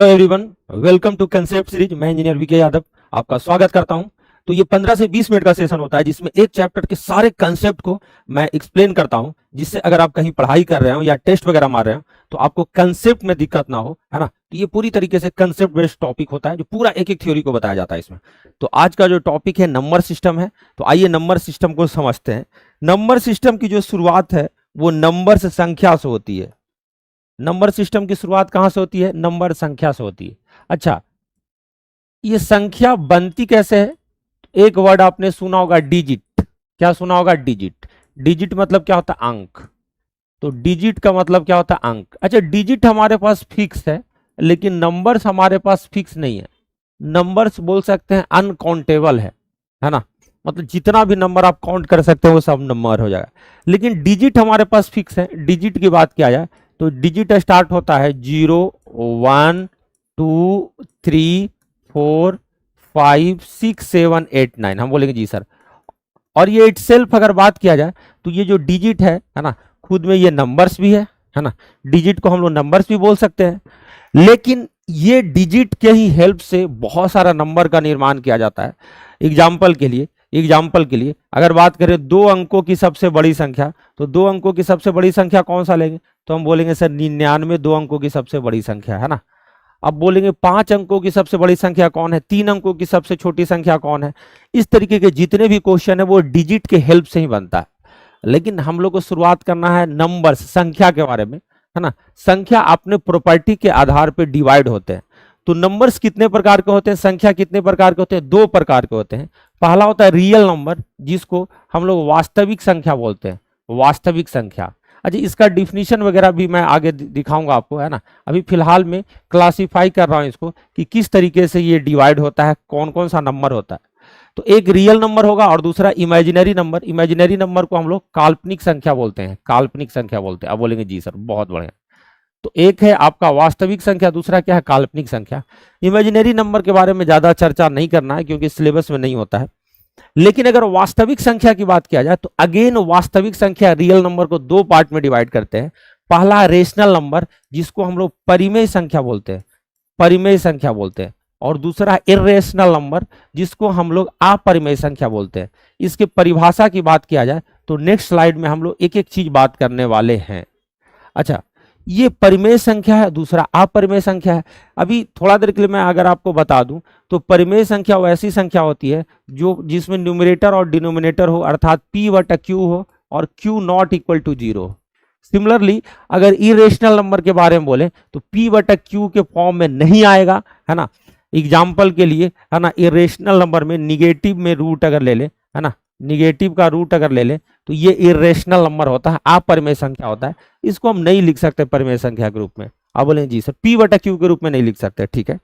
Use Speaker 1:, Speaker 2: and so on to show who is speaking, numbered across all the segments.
Speaker 1: Hello everyone, welcome to concept series. मैं engineer V K Yadav आपका स्वागत करता हूं। तो ये 15 से 20 मिनट का सेशन होता है जिसमें एक चैप्टर के सारे कंसेप्ट को मैं एक्सप्लेन करता हूं, जिससे अगर आप कहीं पढ़ाई कर रहे हो या टेस्ट वगैरह मार रहे हो तो आपको कंसेप्ट में दिक्कत ना हो, है ना। तो ये पूरी तरीके से कंसेप्ट बेस्ड टॉपिक होता है जो पूरा एक एक थ्योरी को बताया जाता है इसमें। तो आज का जो टॉपिक है नंबर सिस्टम है। तो आइए नंबर सिस्टम को समझते हैं। नंबर सिस्टम की जो शुरुआत है वो नंबर से संख्या से होती है। नंबर सिस्टम की शुरुआत कहां से होती है? नंबर संख्या से होती है। अच्छा, ये संख्या बनती कैसे है? एक वर्ड आपने सुना होगा, डिजिट। क्या सुना होगा? डिजिट। डिजिट मतलब क्या होता है? अंक। तो डिजिट का मतलब क्या होता है? अंक। अच्छा, डिजिट हमारे पास फिक्स है लेकिन नंबर्स हमारे पास फिक्स नहीं है। नंबर्स बोल सकते हैं अनकाउंटेबल है ना। मतलब जितना भी नंबर आप काउंट कर सकते हो वो सब नंबर हो जाएगा। लेकिन डिजिट हमारे पास फिक्स है। डिजिट की बात किया जाए तो डिजिट स्टार्ट होता है 0, 1, 2, 3, 4, 5, 6, 7, 8, 9। हम बोलेंगे जी सर। और ये इटसेल्फ अगर बात किया जाए तो ये जो डिजिट है ना, खुद में ये नंबर्स भी है ना। डिजिट को हम लोग नंबर्स भी बोल सकते हैं। लेकिन ये डिजिट के ही हेल्प से बहुत सारा नंबर का निर्माण किया जाता है। एग्जाम्पल के लिए अगर बात करें 2 अंकों की सबसे बड़ी संख्या, तो 2 अंकों की सबसे बड़ी संख्या कौन सा लेंगे? तो हम बोलेंगे सर 99 2 अंकों की सबसे बड़ी संख्या है ना। अब बोलेंगे 5 अंकों की सबसे बड़ी संख्या कौन है? 3 अंकों की सबसे छोटी संख्या कौन है? इस तरीके के जितने भी क्वेश्चन है वो डिजिट के हेल्प से ही बनता है। लेकिन हम लोग को शुरुआत करना है नंबर्स, संख्या के बारे में, है ना। संख्या अपने प्रॉपर्टी के आधार पर डिवाइड होते हैं। तो नंबर्स कितने प्रकार के होते हैं? संख्या कितने प्रकार के होते हैं? 2 प्रकार के होते हैं। पहला होता है रियल नंबर, जिसको हम लोग वास्तविक संख्या बोलते हैं। वास्तविक संख्या। अच्छा, इसका डिफिनीशन वगैरह भी मैं आगे दिखाऊंगा आपको, है ना। अभी फिलहाल में क्लासिफाई कर रहा हूं इसको कि किस तरीके से ये डिवाइड होता है, कौन कौन सा नंबर होता है। तो एक रियल नंबर होगा और दूसरा इमेजिनरी नंबर। इमेजिनरी नंबर को हम लोग काल्पनिक संख्या बोलते हैं। काल्पनिक संख्या बोलते हैं। आप बोलेंगे जी सर, बहुत बढ़िया। तो एक है आपका वास्तविक संख्या, दूसरा क्या है? काल्पनिक संख्या। इमेजिनरी नंबर के बारे में ज्यादा चर्चा नहीं करना है क्योंकि सिलेबस में नहीं होता है। लेकिन अगर वास्तविक संख्या की बात किया जाए तो अगेन वास्तविक संख्या रियल नंबर को 2 पार्ट में डिवाइड करते हैं। पहला रेशनल नंबर, जिसको हम लोग परिमेय संख्या बोलते हैं, परिमेय संख्या बोलते हैं। और दूसरा इर्रेशनल नंबर, जिसको हम लोग अपरिमेय संख्या बोलते हैं। इसके परिभाषा की बात किया जाए तो नेक्स्ट स्लाइड में हम लोग एक एक चीज बात करने वाले हैं। अच्छा, ये परिमेय संख्या है, दूसरा अपरिमेय संख्या है। अभी थोड़ा देर के लिए मैं अगर आपको बता दूं तो परिमेय संख्या वो ऐसी संख्या होती है जो जिसमें न्यूमरेटर और डिनोमिनेटर हो, अर्थात p/q हो और q not equal to 0। Similarly अगर इरेशनल नंबर के बारे में बोले तो p/q के फॉर्म में नहीं आएगा, है ना। एग्जाम्पल के लिए, है ना, इरेशनल नंबर में निगेटिव में रूट अगर ले ले, है ना, निगेटिव का रूट अगर ले ले तो ये इरेशनल नंबर होता है, अपरिमेय संख्या होता है। इसको हम नहीं लिख सकते परिमेय संख्या के रूप में। आप बोलेंगे जी सर p/q के रूप में नहीं लिख सकते, ठीक है।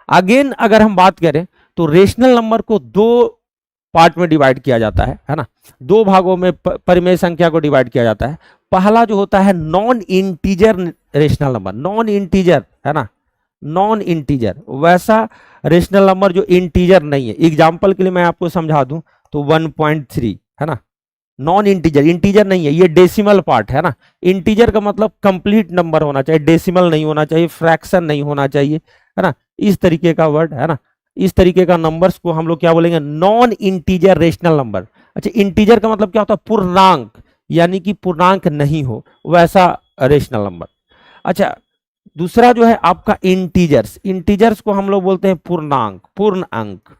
Speaker 1: अगेन अगर हम बात करें तो रेशनल नंबर को 2 पार्ट में डिवाइड किया जाता है ना। 2 भागों में परिमेय संख्या को डिवाइड किया जाता है। पहला जो होता है non integer rational number, non integer, है ना, नॉन इंटीजर, वैसा रेशनल नंबर जो इंटीजर नहीं है। एग्जाम्पल के लिए मैं आपको समझा दूं तो 1.3, है ना, नॉन इंटीजर, इंटीजर नहीं है, ये डेसिमल पार्ट है ना। इंटीजर का मतलब कंप्लीट नंबर होना चाहिए, डेसिमल नहीं होना चाहिए, फ्रैक्शन नहीं होना चाहिए, है ना। इस तरीके का वर्ड, है ना, इस तरीके का नंबर्स को हम लोग क्या बोलेंगे? Non integer rational number. अच्छा, इंटीजर का मतलब क्या होता है? पूर्णांक, यानी कि पूर्णांक नहीं हो, वैसा रेशनल नंबर। अच्छा, दूसरा जो है आपका इंटीजर्स। इंटीजर्स को हम लोग बोलते हैं पूर्णांक, पूर्ण अंक।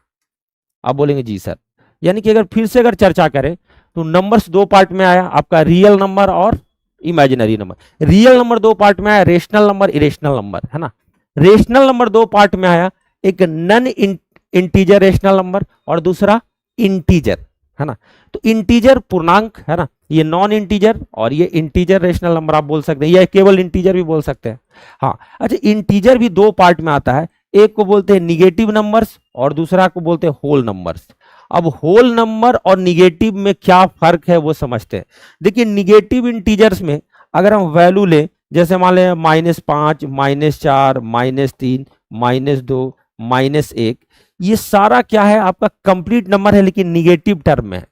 Speaker 1: आप बोलेंगे जी सर। यानी कि अगर फिर से अगर चर्चा करें तो नंबर्स 2 पार्ट में आया, आपका रियल नंबर और imaginary number. Real number 2 part में आया, रेशनल नंबर, इरेशनल नंबर, है ना। रेशनल नंबर 2 पार्ट में आया, एक नन इंटीजर रेशनल नंबर और दूसरा इंटीजर, है ना। तो इंटीजर पूर्णांक, है ना, ये नॉन इंटीजर और ये इंटीजर रेशनल नंबर आप बोल सकते हैं, या केवल इंटीजर भी बोल सकते हैं। हाँ, अच्छा, इंटीजर भी 2 पार्ट में आता है। एक को बोलते हैं निगेटिव नंबर्स और दूसरा को बोलते हैं होल नंबर्स। अब होल नंबर और निगेटिव में क्या फर्क है वो समझते हैं। देखिए, निगेटिव इंटीजर्स में अगर हम वैल्यू लें, जैसे मान लें -5, -4, -3, -2, -1, ये सारा क्या है? आपका कंप्लीट नंबर है लेकिन निगेटिव टर्म में है।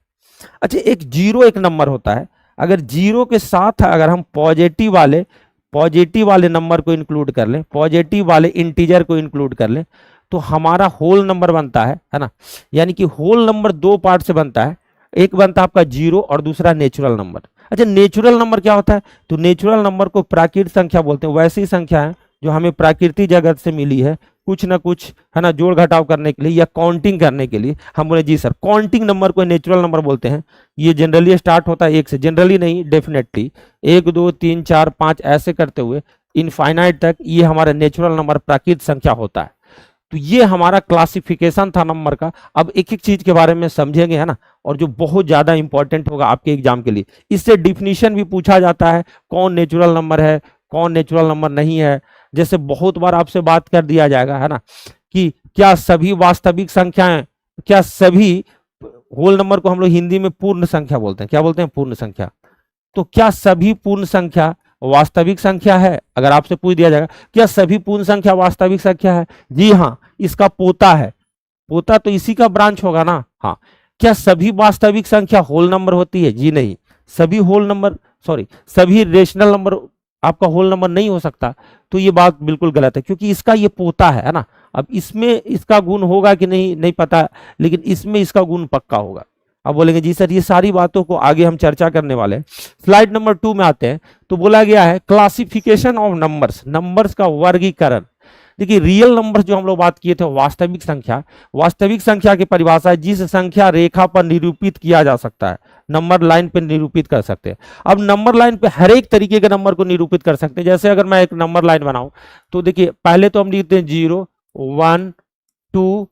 Speaker 1: अच्छा, एक जीरो एक नंबर होता है। अगर जीरो के साथ अगर हम पॉजिटिव वाले पॉजिटिव वाले नंबर को इंक्लूड कर लें, पॉजिटिव वाले इंटीजर को इंक्लूड कर लें, तो हमारा होल नंबर बनता है ना। यानी कि होल नंबर दो पार्ट से बनता है, एक बनता है आपका जीरो और दूसरा नेचुरल नंबर। अच्छा, नेचुरल नंबर क्या होता है? तो नेचुरल नंबर को प्राकृतिक संख्या बोलते हैं। वैसी संख्या है जो हमें प्राकृतिक जगत से मिली है, कुछ ना कुछ है ना, जोड़ घटाव करने के लिए या काउंटिंग करने के लिए। हम बोले जी सर काउंटिंग नंबर को नेचुरल नंबर बोलते हैं। ये जनरली स्टार्ट होता है एक से, जनरली नहीं डेफिनेटली, 1 2 3 4 5 ऐसे करते हुए इनफाइनाइट तक ये हमारा नेचुरल नंबर प्राकृतिक संख्या होता है। तो ये हमारा क्लासिफिकेशन था नंबर का। अब एक एक चीज के बारे में समझेंगे है ना, और जो बहुत ज्यादा इंपॉर्टेंट होगा आपके एग्जाम के लिए। इससे डिफिनीशन भी पूछा जाता है, कौन नेचुरल नंबर है, कौन नेचुरल नंबर नहीं है। जैसे बहुत बार आपसे बात कर दिया जाएगा है ना, कि क्या सभी वास्तविक संख्याएं, क्या सभी होल नंबर को हम लोग हिंदी में पूर्ण संख्या बोलते हैं, क्या बोलते हैं? पूर्ण संख्या। तो क्या सभी पूर्ण संख्या वास्तविक संख्या है? अगर आपसे पूछ दिया जाएगा क्या सभी पूर्ण संख्या वास्तविक संख्या है, जी हाँ, इसका पोता है, पोता तो इसी का ब्रांच होगा ना। हाँ। क्या सभी वास्तविक संख्या होल नंबर होती है? जी नहीं, सभी होल नंबर, सॉरी, सभी रेशनल नंबर आपका होल नंबर नहीं हो सकता। तो ये बात बिल्कुल गलत है, क्योंकि इसका ये पोता है ना। अब इसमें इसका गुण होगा कि नहीं, नहीं पता, लेकिन इसमें इसका गुण पक्का होगा। अब बोलेंगे जी सर ये सारी बातों को आगे हम चर्चा करने वाले हैं। स्लाइड नंबर 2 में आते हैं, तो बोला गया है क्लासिफिकेशन ऑफ नंबर्स, नंबर्स का वर्गीकरण। देखिए रियल नंबर जो हम लोग बात किए थे वास्तविक संख्या, वास्तविक संख्या की परिभाषा है जिस संख्या रेखा पर निरूपित किया जा सकता है, नंबर लाइन पे निरूपित कर सकते हैं। अब नंबर लाइन पे हर एक तरीके के नंबर को निरूपित कर सकते हैं। जैसे अगर मैं एक नंबर लाइन बनाऊं, तो देखिए पहले तो हम लिखते हैं 0 1 2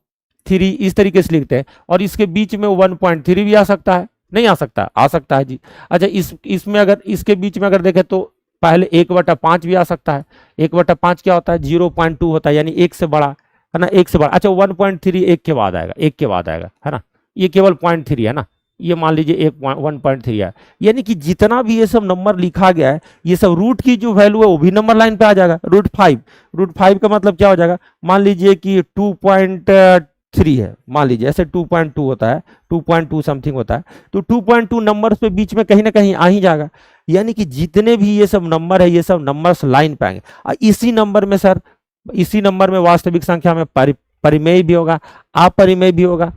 Speaker 1: 3, इस तरीके से लिखते हैं, और इसके बीच में 1.3 भी आ सकता है, नहीं आ सकता? आ सकता है जी। अच्छा, इसमें अगर इसके बीच में अगर देखें तो पहले 1/5 भी आ सकता है। 1/5 क्या होता है? 0.2 होता है, यानी एक से बड़ा है ना, एक से बड़ा। अच्छा, 1.3 एक के बाद आएगा, एक के बाद आएगा है ना, ये केवल 0.3 है ना, ये मान लीजिए 1.3 है। यानी कि जितना भी ये सब नंबर लिखा गया है, ये सब रूट की जो वैल्यू है वो भी नंबर लाइन पे आ जाएगा। रूट 5 का मतलब क्या हो जाएगा? मान लीजिए कि 2.3 है, मान लीजिए ऐसे 2.2 होता है, 2.2 समथिंग होता है, तो 2.2 नंबर्स पे बीच में कहीं ना कहीं आ ही जाएगा। यानी कि जितने भी ये सब नंबर है, ये सब नंबर्स लाइन पे आएंगे। और इसी नंबर में सर, इसी नंबर में वास्तविक संख्या में परिमेय भी होगा, अपरिमेय भी होगा,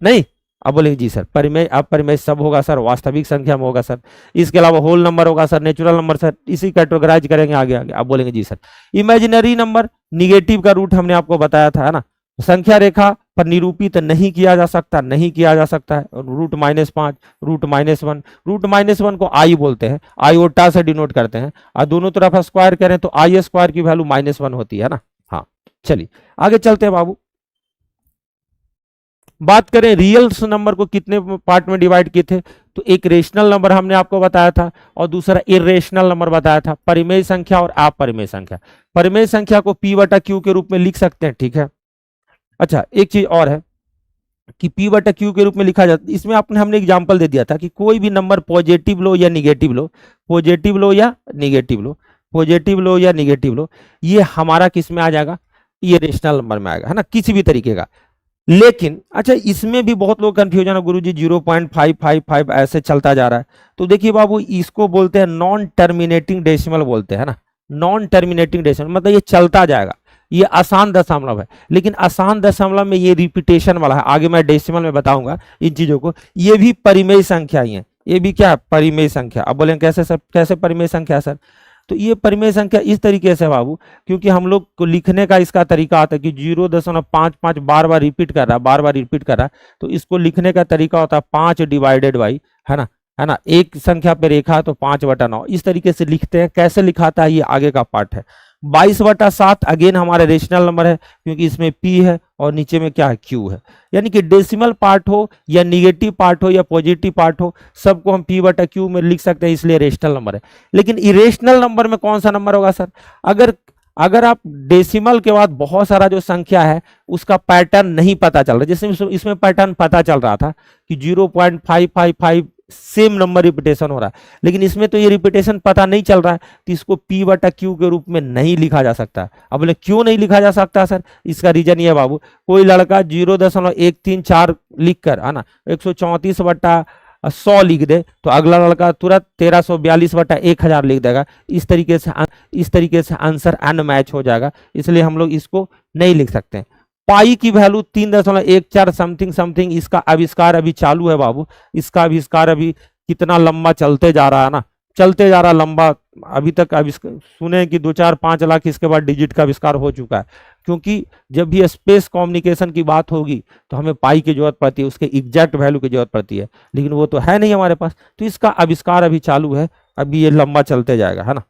Speaker 1: नहीं? अब बोलेंगे जी सर परिमेय अपरिमेय सब होगा सर, वास्तविक संख्या में होगा सर, इसके अलावा होल नंबर होगा सर, नेचुरल नंबर सर, इसी कैटेगराइज करेंगे आगे आगे। आप बोलेंगे जी सर इमेजिनरी नंबर, निगेटिव का रूट हमने आपको बताया था है ना, संख्या रेखा पर निरूपित नहीं किया जा सकता, नहीं किया जा सकता है। रूट -5, रूट -1, रूट -1 को आई बोलते हैं, आयोटा से डिनोट करते हैं, और दोनों तरफ स्क्वायर करें तो आई स्क्वायर की वैल्यू -1 होती है ना। हाँ चलिए आगे चलते हैं बाबू। बात करें रियल नंबर को कितने पार्ट में डिवाइड किए थे, तो एक रेशनल नंबर हमने आपको बताया था और दूसरा इरेशनल नंबर बताया था, परिमेय संख्या और अपरिमेय संख्या। परिमेय संख्या को P/Q के रूप में लिख सकते हैं, ठीक है। अच्छा एक चीज और है कि P/Q के रूप में लिखा जाता है, इसमें हमने एग्जांपल दे दिया था कि कोई भी नंबर पॉजिटिव लो या निगेटिव लो, पॉजिटिव लो या निगेटिव लो, पॉजिटिव लो या निगेटिव लो, ये हमारा किस में आ जाएगा? ये रेशनल नंबर में आएगा है ना, किसी भी तरीके का। लेकिन अच्छा इसमें भी बहुत लोग कंफ्यूजन है, गुरुजी 0.555 ऐसे चलता जा रहा है। तो देखिए बाबू इसको बोलते हैं नॉन टर्मिनेटिंग डेसिमल बोलते हैं ना, नॉन टर्मिनेटिंग डेसिमल मतलब ये चलता जाएगा, ये आसान दशमलव है। लेकिन आसान दशमलव में ये रिपीटेशन वाला है, आगे मैं डेसिमल में बताऊंगा इन चीजों को। ये भी परिमेय संख्या ही है, ये भी क्या है? परिमेय संख्या। अब बोलेंगे कैसे सर, कैसे परिमेय संख्या सर? तो ये परिमेय संख्या इस तरीके से बाबू, क्योंकि हम लोग को लिखने का इसका तरीका आता है कि 0.55 बार बार रिपीट कर रहा है, बार बार रिपीट कर रहा है, तो इसको लिखने का तरीका होता है 5 डिवाइडेड बाई, है ना, है ना, एक संख्या पे रेखा तो 5/9, इस तरीके से लिखते हैं। कैसे लिखाता है ये आगे का पार्ट है। 22/7 अगेन हमारे रेशनल नंबर है, क्योंकि इसमें P है और नीचे में क्या है? Q है। यानी कि डेसिमल पार्ट हो या निगेटिव पार्ट हो या पॉजिटिव पार्ट हो, सबको हम P/Q में लिख सकते हैं, इसलिए रेशनल नंबर है। लेकिन इरेशनल नंबर में कौन सा नंबर होगा सर? अगर आप डेसिमल के बाद बहुत सारा जो संख्या है उसका पैटर्न नहीं पता चल रहा, जैसे इसमें पैटर्न पता चल रहा था कि 0.555 सेम नंबर रिपीटेशन हो रहा है, लेकिन इसमें तो ये रिपीटेशन पता नहीं चल रहा है, तो इसको P/Q के रूप में नहीं लिखा जा सकता। अब बोले क्यों नहीं लिखा जा सकता सर? इसका रीजन ये है बाबू, कोई लड़का 0.134 लिखकर है ना 134/, 100 लिख दे तो अगला लड़का तुरंत 1342/1000 लिख देगा। इस तरीके से आंसर अनमैच हो जाएगा, इसलिए हम लोग इसको नहीं लिख सकते। पाई की वैल्यू 3.14 समथिंग समथिंग, इसका आविष्कार अभी चालू है बाबू। इसका आविष्कार अभी कितना लंबा चलते जा रहा है ना, चलते जा रहा लंबा। अभी तक सुने कि 2-4-5 लाख इसके बाद डिजिट का आविष्कार हो चुका है, क्योंकि जब भी स्पेस कम्युनिकेशन की बात होगी तो हमें पाई की जरूरत पड़ती है, उसके एग्जैक्ट वैल्यू की जरूरत पड़ती है, लेकिन वो तो है नहीं हमारे पास, तो इसका आविष्कार अभी चालू है, अभी ये लंबा चलते जाएगा, है ना।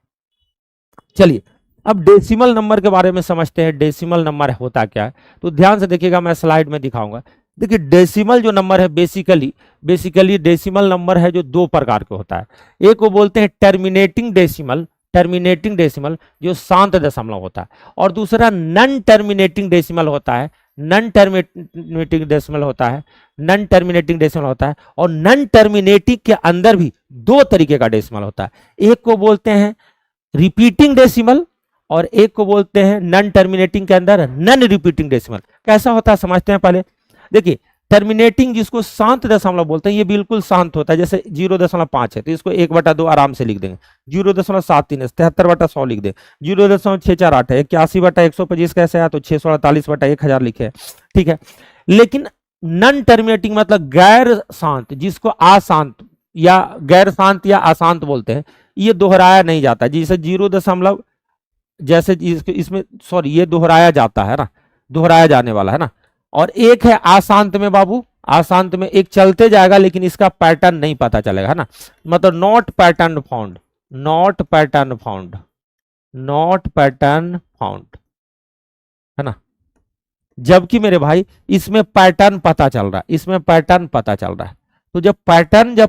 Speaker 1: चलिए अब डेसिमल नंबर के बारे में समझते हैं। डेसिमल नंबर होता क्या है, तो ध्यान से देखिएगा, मैं स्लाइड में दिखाऊंगा। देखिए डेसिमल जो नंबर है बेसिकली डेसिमल नंबर है जो 2 प्रकार के होता है। एक को बोलते हैं टर्मिनेटिंग डेसिमल जो शांत दशमलव होता है, और दूसरा नॉन टर्मिनेटिंग डेसिमल होता है। नॉन टर्मिनेटिंग डेसिमल होता है, और नॉन टर्मिनेटिंग के अंदर भी 2 तरीके का डेसिमल होता है। एक को बोलते हैं रिपीटिंग डेसिमल, और एक को बोलते हैं नॉन टर्मिनेटिंग के अंदर नॉन रिपीटिंग डेसिमल। कैसा होता है समझते हैं पहले। देखिए टर्मिनेटिंग जिसको शांत दशमलव बोलते हैं, ये बिल्कुल शांत होता है, जैसे 0.5 है तो इसको 1/2 आराम से लिख देंगे। 0.73 है 73/100 लिख दें। 0.648 है 81/125 कैसे है, तो 648/1000 लिखे, ठीक है। लेकिन नॉन टर्मिनेटिंग मतलब गैर शांत, जिसको अशांत या गैर शांत या अशांत बोलते हैं, ये दोहराया नहीं जाता। जैसे 0. जैसे इसमें सॉरी ये दोहराया जाता है ना, दोहराया जाने वाला है ना। और एक है अशांत में बाबू, अशांत में एक चलते जाएगा लेकिन इसका पैटर्न नहीं पता चलेगा, है ना, मतलब नॉट पैटर्न फाउंड, है ना। जबकि मेरे भाई इसमें पैटर्न पता चल रहा है, तो जब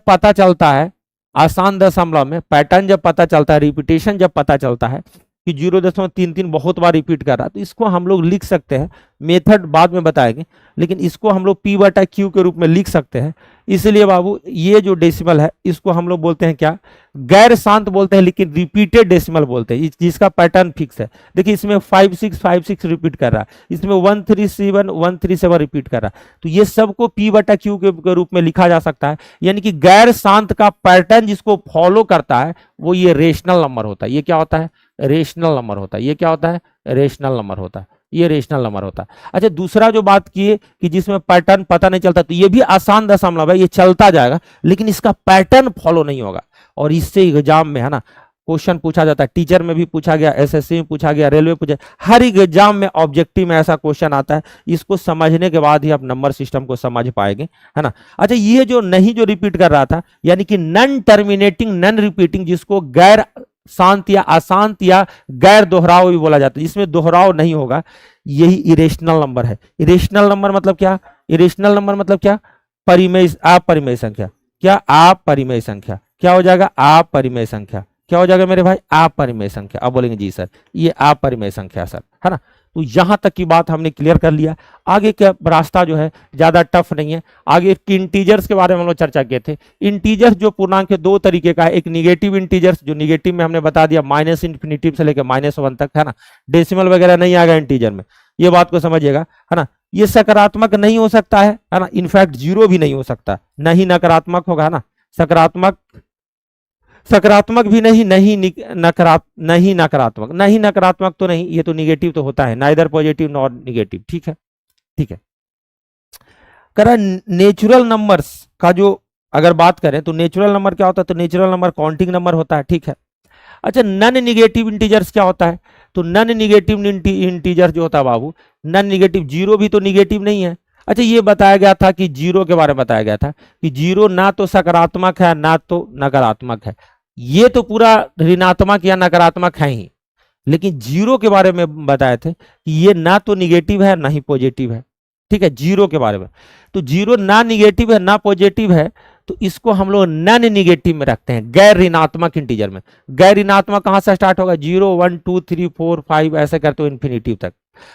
Speaker 1: पता चलता है आसान दशमलव में, पैटर्न जब पता चलता है, रिपीटेशन जब पता चलता है कि 0.33 बहुत बार रिपीट कर रहा है, तो इसको हम लोग लिख सकते हैं। मेथड बाद में बताएंगे, लेकिन इसको हम लोग P/Q के रूप में लिख सकते हैं। इसलिए बाबू ये जो डेसिमल है इसको हम लोग बोलते हैं क्या, गैर शांत बोलते हैं, लेकिन रिपीटेड डेसिमल बोलते हैं, जिसका पैटर्न फिक्स है। देखिए इसमें 5656 रिपीट कर रहा है, इसमें 137 रिपीट कर रहा है, तो ये सबको P/Q के रूप में लिखा जा सकता है। यानी कि गैर शांत का पैटर्न जिसको फॉलो करता है वो ये रेशनल नंबर होता है। ये क्या होता है, रेशनल नंबर होता है। ये क्या होता है, रेशनल नंबर होता है, ये रेशनल नंबर होता है। अच्छा दूसरा जो बात की है कि जिसमें पैटर्न पता नहीं चलता, तो ये भी आसान दशमलव है, ये चलता जाएगा लेकिन इसका पैटर्न फॉलो नहीं होगा। और इससे एग्जाम में, है ना, क्वेश्चन पूछा जाता है। टीचर में भी पूछा गया, एसएससी में पूछा गया, रेलवे पूछा, हर एग्जाम में ऑब्जेक्टिव में ऐसा क्वेश्चन आता है। इसको समझने के बाद ही आप नंबर सिस्टम को समझ पाएंगे, है ना। अच्छा ये जो रिपीट कर रहा था, यानी कि नॉन टर्मिनेटिंग नॉन रिपीटिंग, जिसको गैर शांत या अशांत या गैर दोहराव भी बोला जाता है, जिसमें दोहराव नहीं होगा, यही इरेशनल नंबर है। इरेशनल नंबर मतलब क्या, इरेशनल नंबर मतलब क्या, अपरिमेय संख्या। क्या, अपरिमेय संख्या। क्या हो जाएगा, अपरिमेय संख्या। क्या हो जाएगा मेरे भाई, अपरिमेय संख्या। अब बोलेंगे जी सर ये अपरिमेय संख्या सर, है ना। तो यहां तक की बात हमने क्लियर कर लिया। आगे का रास्ता जो है ज्यादा टफ नहीं है। आगे इंटीजर्स के बारे में हम लोग चर्चा किए थे। इंटीजर्स जो पूर्णांक है 2 तरीके का है, एक निगेटिव इंटीजर्स, जो निगेटिव में हमने बता दिया -इन्फिनिटी से लेकर -1 तक, है ना। डेसिमल वगैरह नहीं आएगा इंटीजर में, ये बात को समझिएगा, है ना। ये सकारात्मक नहीं हो सकता है ना, इनफैक्ट 0 भी नहीं हो सकता, न ही नकारात्मक होगा, है ना। सकारात्मक भी नहीं, नकारात्मक तो नहीं, ये तो निगेटिव तो होता है, नाइदर पॉजिटिव नॉर निगेटिव, ठीक है, ठीक है। करा नेचुरल नंबर्स का जो अगर बात करें तो नेचुरल नंबर क्या होता है, तो नेचुरल नंबर काउंटिंग नंबर होता है, ठीक है। अच्छा नॉन निगेटिव इंटीजर्स क्या होता है, तो नॉन निगेटिव इंटीजर जो होता है बाबू, नॉन निगेटिव, 0 भी तो निगेटिव नहीं है। अच्छा ये बताया गया था कि 0 के बारे में बताया गया था कि 0 ना तो सकारात्मक है ना तो नकारात्मक है, ये तो पूरा ऋणात्मक या नकारात्मक है ही, लेकिन 0 के बारे में बताए थे कि ये ना तो निगेटिव है ना ही पॉजिटिव है, ठीक है। 0 के बारे में, तो 0 ना निगेटिव है ना पॉजिटिव है, तो इसको हम लोग नॉन निगेटिव में रखते हैं, गैर ऋणात्मक इंटीजर में। गैर ऋणात्मक कहां से स्टार्ट होगा, 0 1 2 3 4 5 ऐसे करते हो इन्फिनिटिव तक।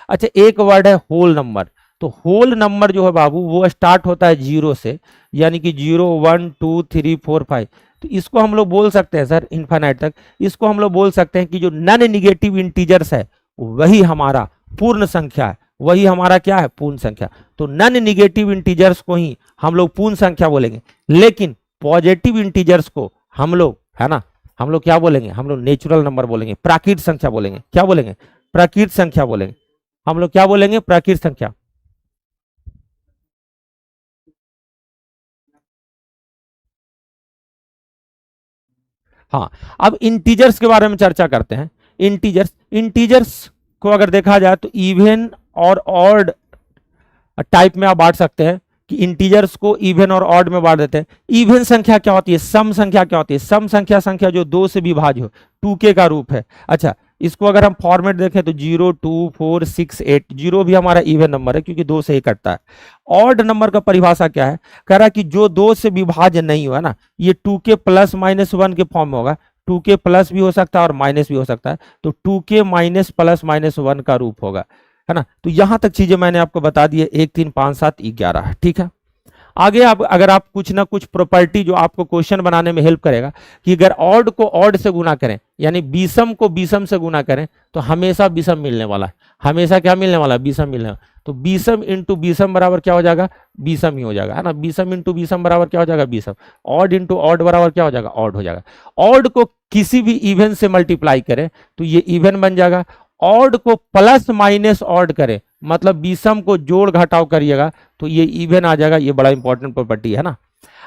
Speaker 1: अच्छा एक वर्ड है होल नंबर, तो होल नंबर जो है बाबू वो स्टार्ट होता है 0 से, यानी कि 0 1 2 3 4 5, तो इसको हम लोग बोल सकते हैं सर इन्फिनिट तक, इसको हम लोग बोल सकते हैं कि जो नॉन निगेटिव इंटीजर्स है वही हमारा पूर्ण संख्या है, वही हमारा क्या है, पूर्ण संख्या। तो नॉन निगेटिव इंटीजर्स को ही हम लोग पूर्ण संख्या बोलेंगे, लेकिन पॉजिटिव इंटीजर्स को हम लोग, है ना, हम लोग क्या बोलेंगे, हम लोग नेचुरल नंबर बोलेंगे, प्राकृत संख्या बोलेंगे। क्या बोलेंगे, प्राकृत संख्या बोलेंगे। हम लोग क्या बोलेंगे, प्राकृत संख्या। हाँ, अब इंटीजर्स के बारे में चर्चा करते हैं। इंटीजर्स, इंटीजर्स को अगर देखा जाए तो इवन और ऑड टाइप में आप बांट सकते हैं कि इंटीजर्स को इवन और ऑड में बांट देते हैं। इवन संख्या क्या होती है, सम संख्या क्या होती है, सम संख्या संख्या जो 2 से विभाज्य हो, 2k का रूप है। अच्छा, इसको अगर हम फॉर्मेट देखें तो 0 2 4 6 8, 0 भी हमारा इवन नंबर है क्योंकि 2 से ही कटता है। ऑड नंबर का परिभाषा क्या है, कह रहा है कि जो 2 से विभाज्य नहीं हुआ ना, ये 2k प्लस माइनस 1 के फॉर्म में होगा। 2k प्लस भी हो सकता है और माइनस भी हो सकता है, तो 2k माइनस प्लस माइनस 1 का रूप होगा, है ना। तो यहां तक चीजें मैंने आपको बता दी है, 1 3 5 7 11, ठीक है। आगे आप अगर आप कुछ ना कुछ प्रॉपर्टी जो आपको क्वेश्चन बनाने में हेल्प करेगा कि अगर ऑड को ऑड से गुना करें, यानी विषम को विषम से गुना करें, तो हमेशा विषम मिलने वाला है। हमेशा क्या मिलने वाला है, विषम मिलने वाला। तो विषम इंटू विषम बराबर क्या हो जाएगा, विषम ही हो जाएगा, है ना। विषम इंटू विषम बराबर क्या हो जाएगा, विषम। ऑड इंटू ऑड बराबर क्या हो जाएगा, ऑड हो जाएगा। ऑड को किसी भी इवन से मल्टीप्लाई करें तो ये इवन बन जाएगा। ऑड को प्लस माइनस ऑड करें, मतलब विषम को जोड़ घटाव करिएगा तो ये इवन आ जाएगा। ये बड़ा इंपॉर्टेंट प्रॉपर्टी है ना।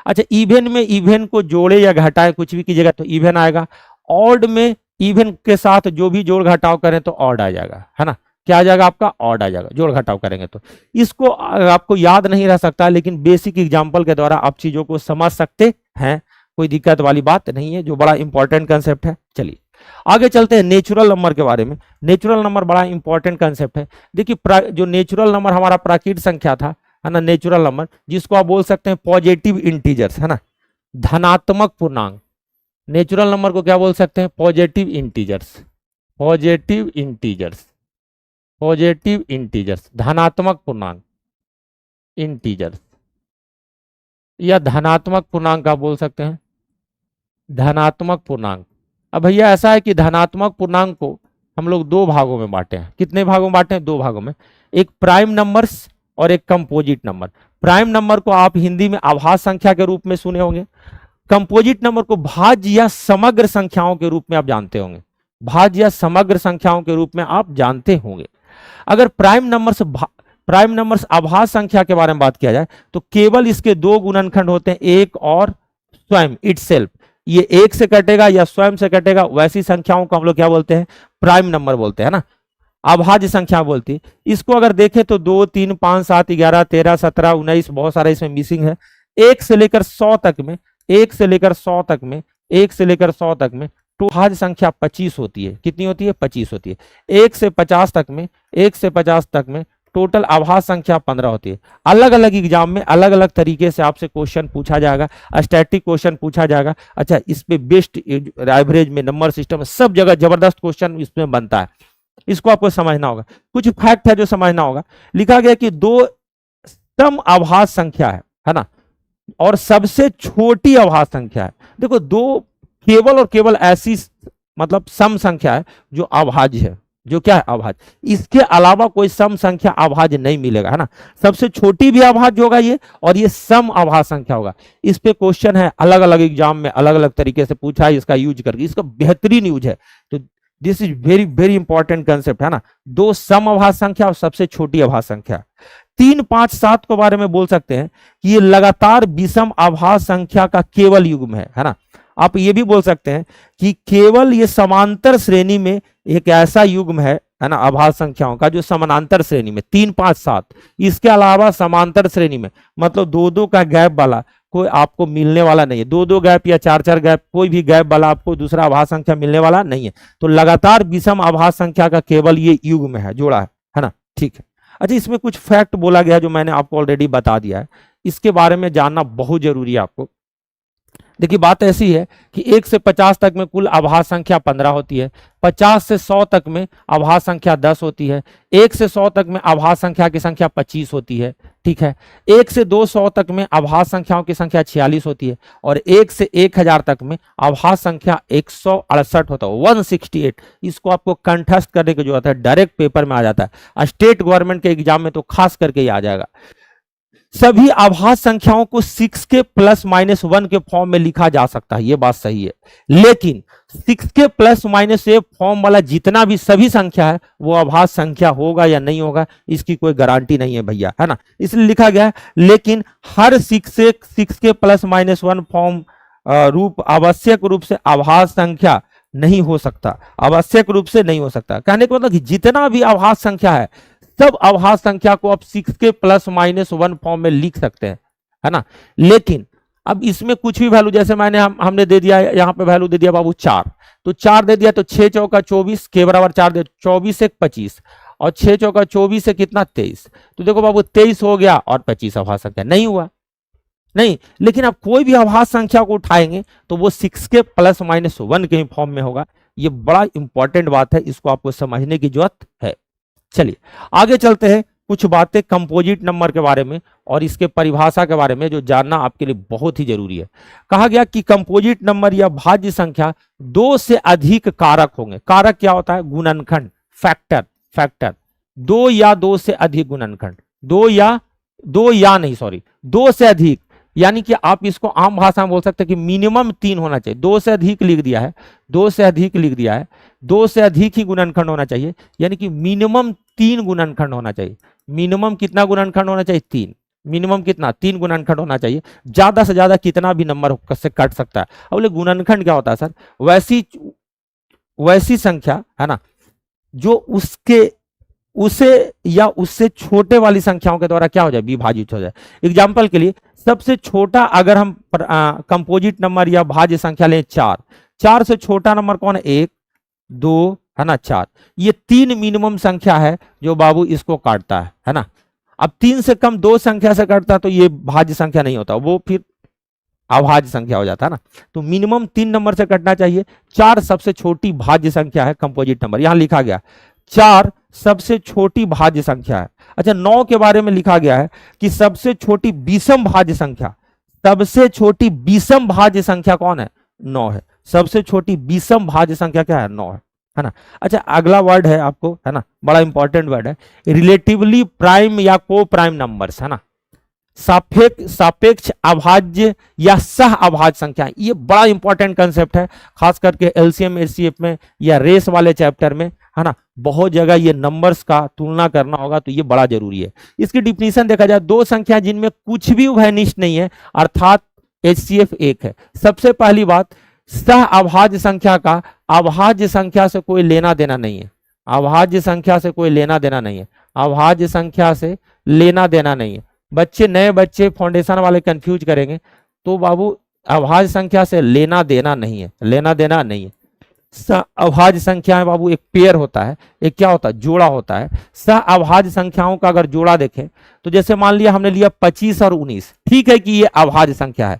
Speaker 1: अच्छा, इवन में इवन को जोड़े या घटाए कुछ भी कीजिएगा तो इवन आएगा। ऑड में इवन के साथ जो भी जोड़ घटाव करें तो ऑड आ जाएगा, है ना। क्या आ जाएगा आपका, ऑड आ जाएगा, जोड़ घटाव करेंगे तो। इसको आपको याद नहीं रह सकता, लेकिन बेसिक एग्जाम्पल के द्वारा आप चीजों को समझ सकते हैं, कोई दिक्कत वाली बात नहीं है, जो बड़ा इंपॉर्टेंट कंसेप्ट है। चलिए आगे चलते हैं नेचुरल नंबर के बारे में। नेचुरल नंबर बड़ा इंपॉर्टेंट कंसेप्ट है। देखिए, जो नेचुरल नंबर हमारा प्राकृत संख्या था, है ना, नेचुरल नंबर जिसको आप बोल सकते हैं पॉजिटिव इंटीजर्स, है ना, धनात्मक पूर्णांक। नेचुरल नंबर को क्या बोल सकते हैं, positive integers, positive integers, positive integers, धनात्मक पूर्णांक इंटीजर्स, या धनात्मक पूर्णांक आप बोल सकते हैं, धनात्मक पूर्णांक। अब भैया ऐसा है कि धनात्मक पूर्णांक को हम लोग 2 भागों में बांटे हैं। कितने भागों में बांटे हैं, 2 भागों में। एक प्राइम नंबर्स और एक कंपोजिट नंबर। प्राइम नंबर को आप हिंदी में आभास संख्या के रूप में सुने होंगे। कंपोजिट नंबर को भाज्य या समग्र संख्याओं के रूप में आप जानते होंगे, भाज्य या समग्र संख्याओं के रूप में आप जानते होंगे। अगर प्राइम नंबर्स आभास संख्या के बारे में बात किया जाए तो केवल इसके 2 गुणनखंड होते हैं, एक और स्वयं, इटसेल्फ। ये एक से कटेगा या स्वयं से कटेगा, वैसी संख्याओं को हम लोग क्या बोलते हैं, प्राइम नंबर बोलते हैं ना, अभाज्य संख्या बोलती है। इसको अगर देखें तो 2 3 5 7 11 13 17 19 बहुत सारा इसमें मिसिंग है। 1 से लेकर 100 तक में, 1 से लेकर 100 तक में, 1 से लेकर 100 तक में तो भाज्य संख्या 25 होती है। कितनी होती है, 25 होती है। 1 से 50 तक में, 1 से 50 तक में टोटल आभास संख्या 15 होती है। अलग अलग एग्जाम में अलग अलग तरीके से आपसे क्वेश्चन पूछा जाएगा, स्टैटिक क्वेश्चन पूछा जाएगा। अच्छा, इस पे बेस्ट एवरेज में नंबर सिस्टम सब जगह जबरदस्त क्वेश्चन इसमें बनता है। इसको आपको समझना होगा। कुछ फैक्ट है जो समझना होगा। लिखा गया कि 2 सम आभास संख्या है ना, और सबसे छोटी आभास संख्या है। देखो, 2 केवल और केवल ऐसी मतलब सम संख्या है जो अभाज्य है, जो क्या है, अभाज्य। इसके अलावा कोई सम संख्या अभाज्य नहीं मिलेगा, है ना। सबसे छोटी भी अभाज्य होगा ये, और ये सम आभास संख्या होगा। इस पे क्वेश्चन है, अलग अलग एग्जाम में अलग अलग तरीके से पूछा है, इसका यूज करके, इसका बेहतरीन यूज है। तो this is very very important concept, है ना। 2 सम आभास संख्या और सबसे छोटी आभास संख्या। 3 5 7 के बारे में बोल सकते हैं कि ये लगातार विषम आभास संख्या का केवल युग्म है ना। आप ये भी बोल सकते हैं कि केवल ये समांतर श्रेणी में एक ऐसा युग्म है ना, आभास संख्याओं का, जो समानांतर श्रेणी में 3 5 7, इसके अलावा समांतर श्रेणी में मतलब 2-2 का गैप वाला कोई आपको मिलने वाला नहीं है। 2-2 गैप या 4-4 गैप, कोई भी गैप वाला आपको दूसरा आभास संख्या मिलने वाला नहीं है। तो लगातार विषम आभास संख्या का केवल ये युग्म है, जोड़ा है ना, ठीक है। अच्छा, इसमें कुछ फैक्ट बोला गया जो मैंने आपको ऑलरेडी बता दिया है, इसके बारे में जानना बहुत जरूरी है आपको। देखिए, बात ऐसी है कि 1 से 50 तक में कुल आभास संख्या 15 होती है। 50 से 100 तक में आभास संख्या 10 होती है। 1 से 100 तक में आभास संख्या की संख्या 25 होती है, ठीक है। 1 से 200 तक में आभास संख्याओं की संख्या 46 होती है, और 1 से 1000 तक में आभास संख्या 168 होता है, 168। इसको आपको कंठस्थ करने की जरूरत है, डायरेक्ट पेपर में आ जाता है। स्टेट गवर्नमेंट के एग्जाम में तो खास करके ही आ जाएगा। सभी आभास संख्याओं को 6k प्लस माइनस 1 के फॉर्म में लिखा जा सकता है, ये बात सही है, लेकिन 6k प्लस माइनस 1 फॉर्म वाला जितना भी सभी संख्या है वो आभास संख्या होगा या नहीं होगा, इसकी कोई गारंटी नहीं है भैया, है ना, इसलिए लिखा गया है। लेकिन हर 6k प्लस माइनस 1 फॉर्म रूप आवश्यक रूप से आभास संख्या नहीं हो सकता, आवश्यक रूप से नहीं हो सकता। कहने का मतलब कि जितना भी आभास संख्या है सब आभास संख्या को आप 6k प्लस माइनस 1 फॉर्म में लिख सकते हैं, है ना। लेकिन अब इसमें कुछ भी वैल्यू, जैसे हमने दे दिया यहाँ पे वैल्यू दे दिया बाबू 4, तो 4 दे दिया तो 6 चौका 24 के बराबर 4 दे 24 से 25 और 6 चौका 24 से कितना 23, तो देखो बाबू 23 हो गया और 25 आभास संख्या नहीं हुआ, नहीं। लेकिन आप कोई भी आभास संख्या को उठाएंगे तो वो 6k प्लस माइनस 1 के फॉर्म में होगा। ये बड़ा इंपॉर्टेंट बात है, इसको आपको समझने की जरूरत है। चलिए आगे चलते हैं, कुछ बातें कंपोजिट नंबर के बारे में और इसके परिभाषा के बारे में जो जानना आपके लिए बहुत ही जरूरी है। कहा गया कि कंपोजिट नंबर या भाज्य संख्या 2 से अधिक कारक होंगे। कारक क्या होता है? गुणनखंड, फैक्टर, फैक्टर। 2 या 2 से अधिक गुणनखंड, 2 से अधिक, यानी कि आप इसको आम भाषा में बोल सकते हैं कि मिनिमम 3 होना चाहिए। 2 से अधिक लिख दिया है, 2 से अधिक लिख दिया है, 2 से अधिक ही गुणनखंड होना चाहिए, यानी कि मिनिमम 3 गुणनखंड होना चाहिए। मिनिमम कितना गुणनखंड होना चाहिए? 3। मिनिमम कितना? 3 गुणनखंड होना चाहिए। ज्यादा से ज्यादा कितना भी नंबर से कट सकता है। अब बोले गुणनखंड क्या होता है सर? वैसी संख्या, है ना, जो उसे या उससे छोटे वाली संख्याओं के द्वारा क्या हो जाए? विभाजित हो जाए। एग्जाम्पल के लिए सबसे छोटा अगर हम कंपोजिट नंबर या भाज्य संख्या लें 4, 4 से छोटा नंबर कौन है? 1, 2, है ना, 4। ये 3 मिनिमम संख्या है जो बाबू इसको काटता है ना। अब 3 से कम 2 संख्या से काटता है तो ये भाज्य संख्या नहीं होता, वो फिर अभाज्य संख्या हो जाता है ना। तो मिनिमम 3 नंबर से कटना चाहिए। 4 सबसे छोटी भाज्य संख्या है कंपोजिट नंबर, यहां लिखा गया 4 सबसे छोटी भाज्य संख्या है। अच्छा, 9 के बारे में लिखा गया है कि सबसे छोटी विषम भाज्य संख्या, सबसे छोटी विषम भाज्य संख्या कौन है? 9 है। सबसे छोटी विषम भाज्य संख्या क्या है? 9 है ना। अच्छा, अगला वर्ड है आपको, है ना, बड़ा इंपॉर्टेंट वर्ड है, रिलेटिवली प्राइम या को प्राइम नंबर्स, है ना। सापेक्ष अभाज्य या सह अभाज्य संख्या, ये बड़ा इंपॉर्टेंट कंसेप्ट है, खास करके एलसीएम एचसीएफ में या रेस वाले चैप्टर में, है ना। बहुत जगह ये नंबर्स का तुलना करना होगा तो ये बड़ा जरूरी है। इसकी डिफिनीशन देखा जाए, 2 संख्या जिनमें कुछ भी उभयनिष्ठ नहीं है अर्थात एचसीएफ 1 है। सबसे पहली बात, सह अभाज्य संख्या का अभाज्य संख्या से कोई लेना देना नहीं है। अभाज्य संख्या से कोई लेना देना नहीं है। अभाज्य संख्या से लेना देना नहीं है। बच्चे, नए बच्चे फाउंडेशन वाले कंफ्यूज करेंगे, तो बाबू अभाज्य संख्या से लेना देना नहीं है, लेना देना नहीं है। अभाज्य संख्या है बाबू, एक पेयर होता है, एक क्या होता है? जोड़ा होता है। सह अभाज्य संख्याओं का अगर जोड़ा देखें तो जैसे मान लिया हमने लिया 25 और 19, ठीक है कि ये अभाज्य संख्या है,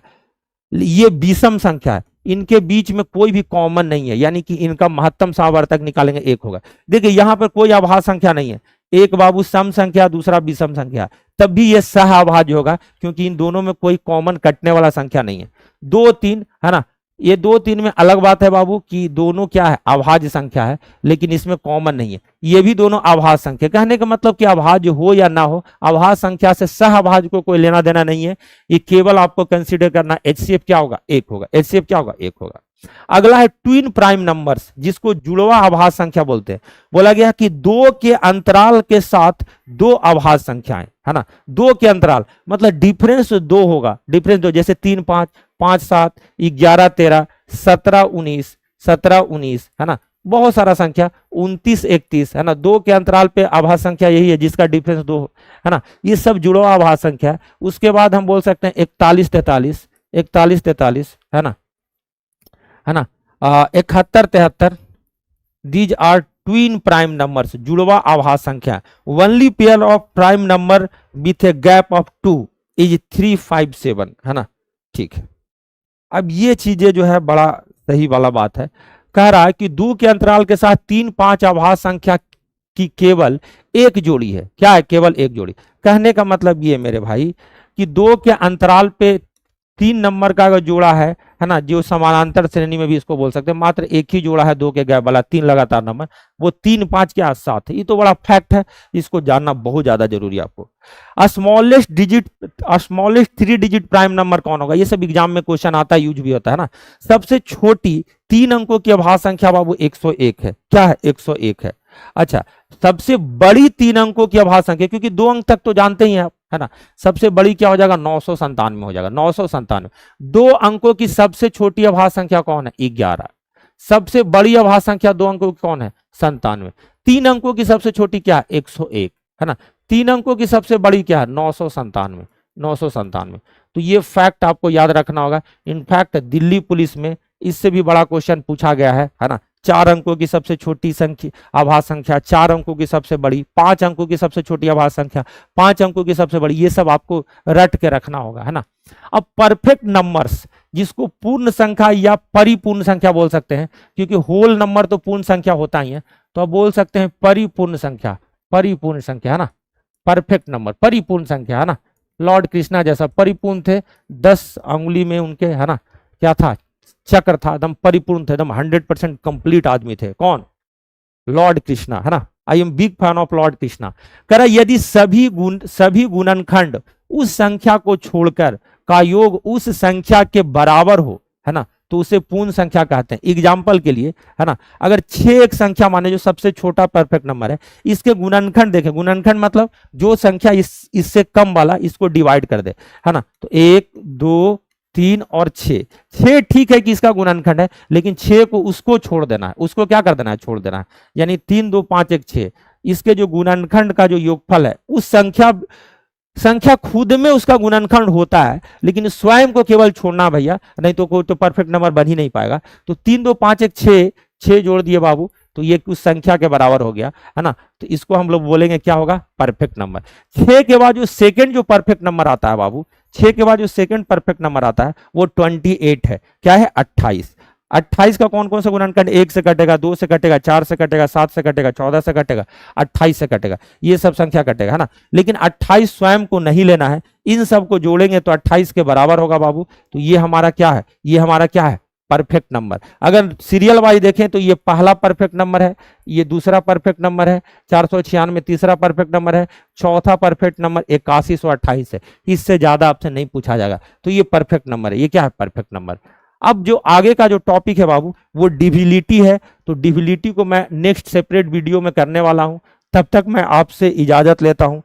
Speaker 1: ये विषम संख्या है, इनके बीच में कोई भी कॉमन नहीं है, यानी कि इनका महत्तम सावर्तक निकालेंगे 1 होगा। देखिए यहां पर कोई अभाज्य संख्या नहीं है, एक बाबू सम संख्या, दूसरा विषम संख्या, तब भी ये सह अभाज्य होगा क्योंकि इन दोनों में कोई कॉमन कटने वाला संख्या नहीं है। 2, 3, है ना, ये 2, 3 में अलग बात है बाबू कि दोनों क्या है? अभाज्य संख्या है, लेकिन इसमें कॉमन नहीं है। ये भी दोनों अभाज्य संख्या। कहने का मतलब कि अभाज्य हो या ना हो, अभाज्य संख्या से सह अभाज्य को कोई लेना देना नहीं है। ये केवल आपको कंसीडर करना, एचसीएफ क्या होगा? 1 होगा। एचसीएफ क्या होगा? 1 होगा। अगला है ट्विन प्राइम नंबर्स, जिसको जुड़वा अभाज्य संख्या बोलते हैं। बोला गया कि 2 के अंतराल के साथ 2 अभाज्य संख्याएं, है ना। 2 के अंतराल मतलब डिफरेंस 2 होगा, डिफरेंस 2, जैसे 3, 5, 5, 7, 11, 13, 17, 19, 17, 19, है ना। बहुत सारा संख्या 29, 31, है ना। 2 के अंतराल पे अभाज्य संख्या यही है जिसका डिफरेंस 2 है ना। ये सब जुड़वा अभाज्य संख्या है। उसके बाद हम बोल सकते हैं 41, 43, 41, 43, है ना, 71, 73, these are twin prime numbers, जुड़वा अभाज्य संख्या। Only pair of prime number with a gap of 2 is 3, 5, 7, है ना। ठीक है, अब ये चीजें जो है बड़ा सही वाला बात है। कह रहा है कि 2 के अंतराल के साथ 3, 5 अभाज्य संख्या की केवल एक जोड़ी है। क्या है? केवल एक जोड़ी। कहने का मतलब ये मेरे भाई कि 2 के अंतराल पे 3 नंबर का अगर जोड़ा है ना, जो समानांतर श्रेणी में भी इसको बोल सकते हैं, मात्र एक ही जोड़ा है 2 के गैप वाला, 3 लगातार नंबर, वो 3, 5 के साथ है। ये तो बड़ा फैक्ट है, इसको जानना बहुत ज्यादा जरूरी है आपको। स्मॉलेस्ट 3 डिजिट प्राइम नंबर कौन होगा? ये सब एग्जाम में क्वेश्चन आता है, यूज भी होता है ना। सबसे छोटी 3 अंकों की अभाज्य संख्या बाबू 101 है। क्या है? 101 है। अच्छा, सबसे बड़ी 3 अंकों की अभाज्य संख्या, क्योंकि 2 अंक तक तो जानते ही हैं आप, है ना। सबसे बड़ी क्या हो जाएगा? 997 हो जाएगा, 997। 2 अंकों की सबसे छोटी अभाज्य संख्या कौन है? 11। सबसे बड़ी अभाज्य संख्या 2 अंकों की कौन है? 97। 3 अंकों की सबसे छोटी क्या है? 101, है ना। 3 अंकों की सबसे बड़ी क्या है? 997, 997। तो ये फैक्ट आपको याद रखना होगा। इनफैक्ट दिल्ली पुलिस में इससे भी बड़ा क्वेश्चन पूछा गया है ना। 4 अंकों की सबसे छोटी संख्या आभाज्य संख्या, 4 अंकों की सबसे बड़ी, 5 अंकों की सबसे छोटी आभाज्य संख्या, 5 अंकों की सबसे बड़ी, ये सब आपको रट के रखना होगा, है ना। अब परफेक्ट नंबर्स, जिसको पूर्ण संख्या या परिपूर्ण संख्या बोल सकते हैं, क्योंकि होल नंबर तो पूर्ण संख्या होता ही है, तो आप बोल सकते हैं परिपूर्ण संख्या, परिपूर्ण संख्या, है ना। परफेक्ट नंबर परिपूर्ण संख्या, है ना। लॉर्ड कृष्णा जैसा परिपूर्ण थे, 10 अंगुली में उनके, है ना, क्या था? चक्र था, एकदम परिपूर्ण थे, एकदम 100% कंप्लीट आदमी थे। कौन? लॉर्ड कृष्णा, है ना। I am big fan of Lord Krishna. कह रहा यदि सभी गुणनखंड उस संख्या को छोड़कर का योग उस संख्या के बराबर हो, है ना, तो उसे पूर्ण संख्या कहते हैं। एग्जाम्पल के लिए, है ना, अगर 6 एक संख्या माने जो सबसे छोटा परफेक्ट नंबर है, इसके गुणनखंड देखें, गुणनखंड मतलब जो संख्या इससे कम वाला इसको डिवाइड कर दे, है ना। तो 1 2 3 और 6, 6 ठीक है कि इसका गुणनखंड है, लेकिन 6 को उसको छोड़ देना है, उसको क्या कर देना है? छोड़ देना है। यानी 3 2 5 1 6, इसके जो गुणनखंड का जो योगफल है, उस संख्या खुद में उसका गुणनखंड होता है, लेकिन स्वयं को केवल छोड़ना भैया, नहीं तो कोई तो परफेक्ट नंबर बन ही नहीं पाएगा। तो 3 2 5 1 6, 6 जोड़ दिए बाबू, तो ये उस संख्या के बराबर हो गया, है ना। तो इसको हम लोग बोलेंगे क्या होगा? Perfect number. 6 के बाद जो सेकंड जो परफेक्ट नंबर आता है बाबू, 6 के बाद जो सेकंड परफेक्ट नंबर आता है वो 28 है। क्या है? 28। 28 का कौन कौन सा गुणनखंड? 1 से कटेगा, 2 से कटेगा, 4 से कटेगा, 7 से कटेगा, 14 से कटेगा, 28 से कटेगा, ये सब संख्या कटेगा, है ना। लेकिन 28 स्वयं को नहीं लेना है, इन सब को जोड़ेंगे तो 28 के बराबर होगा बाबू। तो ये हमारा क्या है? ये हमारा क्या है? Perfect number. अगर सीरियल वाइज देखें तो ये पहला परफेक्ट नंबर है, ये दूसरा परफेक्ट नंबर है, 496 तीसरा परफेक्ट नंबर है, चौथा परफेक्ट नंबर 8128 है। इससे ज्यादा आपसे नहीं पूछा जाएगा। तो ये परफेक्ट नंबर है। ये क्या है? Perfect number. अब जो आगे का जो टॉपिक है बाबू वो डिविलिटी है। तो डिविलिटी को मैं नेक्स्ट सेपरेट वीडियो में करने वाला हूं। तब तक मैं आपसे इजाजत लेता हूं।